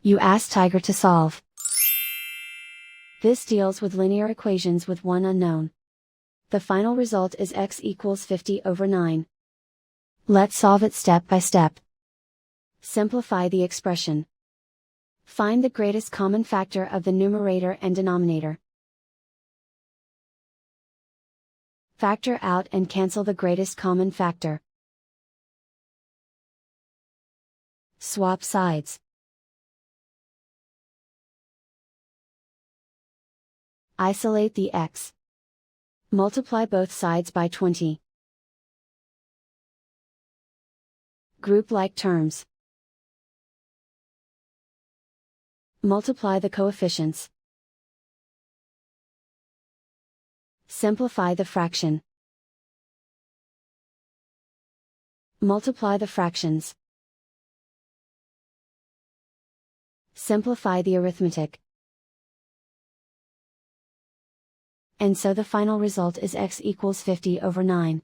You ask Tiger to solve. This deals with linear equations with one unknown. The final result is x equals 50/9. Let's solve it step by step. Simplify the expression. Find the greatest common factor of the numerator and denominator. Factor out and cancel the greatest common factor. Swap sides. Isolate the x. Multiply both sides by 20. Group like terms. Multiply the coefficients. Simplify the fraction. Multiply the fractions. Simplify the arithmetic. And so the final result is x equals 50/9.